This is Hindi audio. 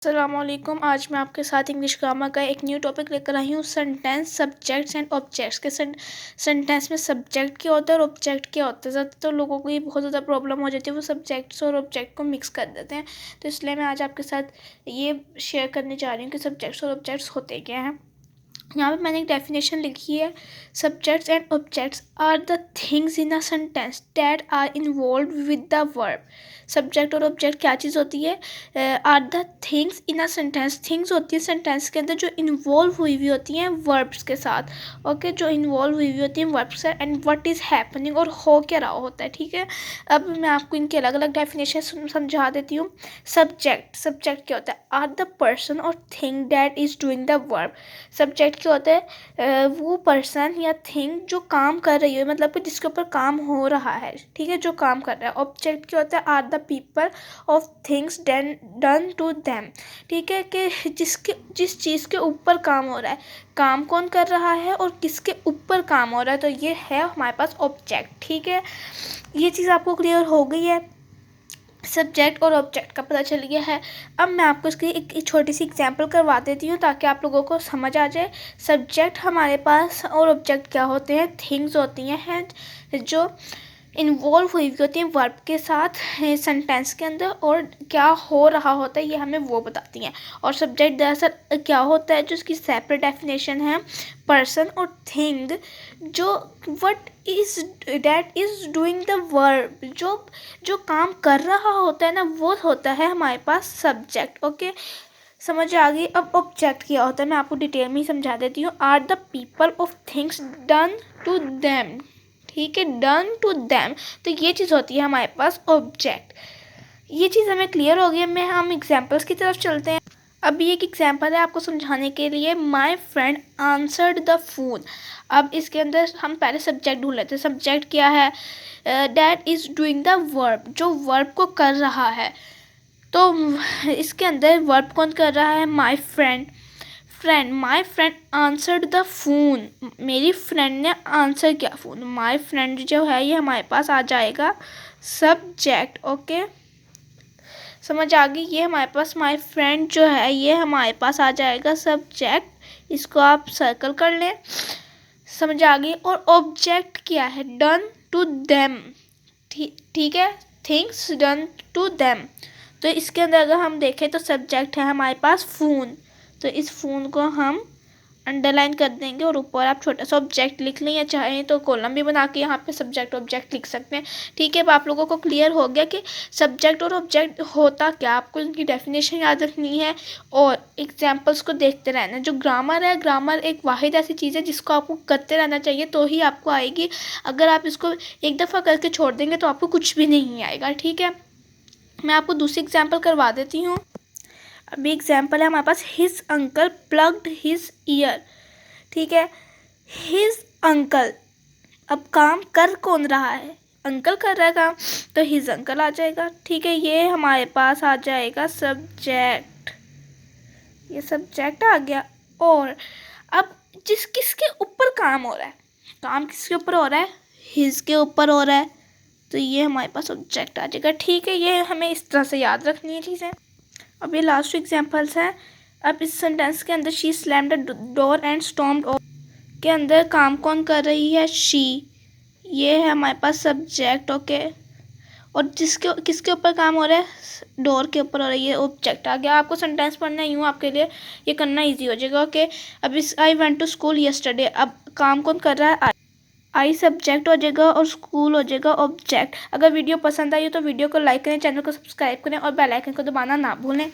अस्सलामुअलैकुम। आज मैं आपके साथ इंग्लिश ग्रामर का एक न्यू टॉपिक लेकर आई हूँ, सेंटेंस, सब्जेक्ट्स एंड ऑब्जेक्ट्स के। सेंटेंस में सब्जेक्ट क्या होता है और ऑब्जेक्ट क्या होता है। ज़्यादातर लोगों को ये बहुत ज़्यादा प्रॉब्लम हो जाती है, वो सब्जेक्ट्स और ऑब्जेक्ट को मिक्स कर देते हैं। तो इसलिए मैं आज आपके साथ ये शेयर करने जा रही हूँ कि सब्जेक्ट्स और ऑब्जेक्ट्स होते क्या हैं। यहाँ पे मैंने एक डेफिनेशन लिखी है, subjects and objects are the things in a sentence that are involve with the verb. Subject और ऑब्जेक्ट क्या चीज़ होती है? Are the things in a sentence. Things होती है सेंटेंस के अंदर जो इन्वॉल्व हुई हुई होती हैं वर्ब्स के साथ। ओके, जो इन्वॉल्व हुई हुई होती हैं वर्ब्स से, एंड व्हाट इज़ हैपनिंग, और हो क्या रहा होता है। ठीक है, अब मैं आपको इनके अलग अलग डेफिनेशन समझा देती हूँ। सब्जेक्ट क्या होता है? आर द पर्सन और thing that is doing the verb. Subject क्या होता है? वो पर्सन या थिंग जो काम कर रही है, मतलब कि जिसके ऊपर काम हो रहा है। ठीक है, जो काम कर रहा है। ऑब्जेक्ट क्या होता है? Are the people of things done to them. ठीक है, कि जिस चीज़ के ऊपर काम हो रहा है, काम कौन कर रहा है और किसके ऊपर काम हो रहा है, तो ये है हमारे पास ऑब्जेक्ट। ठीक है, ये चीज़ आपको क्लियर हो गई है। सब्जेक्ट और ऑब्जेक्ट का पता चल गया है। अब मैं आपको इसकी एक छोटी सी एग्जांपल करवा देती हूँ ताकि आप लोगों को समझ आ जाए। सब्जेक्ट हमारे पास और ऑब्जेक्ट क्या होते हैं? थिंग्स होती हैं जो इन्वॉल्व हुई होती हैं वर्ब के साथ सेंटेंस के अंदर, और क्या हो रहा होता है ये हमें वो बताती हैं। और सब्जेक्ट दरअसल क्या होता है, जो इसकी सेपरेट डेफिनेशन है, पर्सन और थिंग जो what is that is doing the verb, जो काम कर रहा होता है ना, वो होता है हमारे पास सब्जेक्ट। ओके, समझ आ गई। अब ऑब्जेक्ट क्या होता है मैं आपको डिटेल में ही समझा देती हूँ। Are the people of things done to them. ठीक है, डन टू देम, तो ये चीज़ होती है हमारे पास ऑब्जेक्ट। ये चीज़ हमें क्लियर हो गई। में हम एग्जाम्पल्स की तरफ चलते हैं। अब ये एक एग्जाम्पल है आपको समझाने के लिए। माई फ्रेंड आंसर्ड द फोन। अब इसके अंदर हम पहले सब्जेक्ट ढूंढ लेते हैं। सब्जेक्ट क्या है? That is doing the verb, जो वर्ब को कर रहा है। तो इसके अंदर वर्ब कौन कर रहा है? My my friend answered the phone. मेरी फ्रेंड ने आंसर किया फ़ोन। माई फ्रेंड जो है ये हमारे पास आ जाएगा सब्जेक्ट। ओके, समझ आ गई। ये हमारे पास माई फ्रेंड जो है ये हमारे पास आ जाएगा सब्जेक्ट। इसको आप सर्कल कर लें, समझ आ गई। और ऑब्जेक्ट क्या है? Done to them. ठीक है, थिंग्स डन टू देम। तो इसके अंदर अगर हम देखें तो सब्जेक्ट है हमारे पास फ़ोन, तो इस फ़ोन को हम अंडरलाइन कर देंगे और ऊपर आप छोटा सा ऑब्जेक्ट लिख लें, या चाहें तो कॉलम भी बना के यहाँ पे सब्जेक्ट ऑब्जेक्ट लिख सकते हैं। ठीक है, अब आप लोगों को क्लियर हो गया कि सब्जेक्ट और ऑब्जेक्ट होता क्या। आपको इनकी डेफिनेशन याद रखनी है और एग्जाम्पल्स को देखते रहना है। जो ग्रामर है, ग्रामर एक वाहिद ऐसी चीज़ है जिसको आपको करते रहना चाहिए तो ही आपको आएगी। अगर आप इसको एक दफ़ा करके छोड़ देंगे तो आपको कुछ भी नहीं आएगा। ठीक है, मैं आपको दूसरी एग्जाम्पल करवा देती हूँ। अभी एग्जाम्पल है हमारे पास, his uncle plugged his ear. ठीक है, हिज अंकल, अब काम कर कौन रहा है? अंकल कर रहा है काम, तो हिज अंकल आ जाएगा। ठीक है, ये हमारे पास आ जाएगा सब्जेक्ट। ये सब्जेक्ट आ गया। और अब किसके ऊपर काम हो रहा है? काम किसके ऊपर हो रहा है? हिज के ऊपर हो रहा है, तो ये हमारे पास ऑब्जेक्ट आ जाएगा। ठीक है, ये हमें इस तरह से याद रखनी है चीज़ें। अब ये लास्ट एग्जांपल्स हैं। अब इस सेंटेंस के अंदर she slammed the door and stomped off के अंदर काम कौन कर रही है? शी। ये है हमारे पास सब्जेक्ट। ओके, और किसके ऊपर काम हो रहा है? डोर के ऊपर हो रही है, ऑब्जेक्ट आ गया। आपको सेंटेंस पढ़ना यूँ आपके लिए ये करना ईजी हो जाएगा। ओके, अब इस I went to school yesterday, अब काम कौन कर रहा है? आई सब्जेक्ट हो जाएगा और स्कूल हो जाएगा ऑब्जेक्ट। अगर वीडियो पसंद आई हो तो वीडियो को लाइक करें, चैनल को सब्सक्राइब करें और बेल आइकन को दबाना ना भूलें।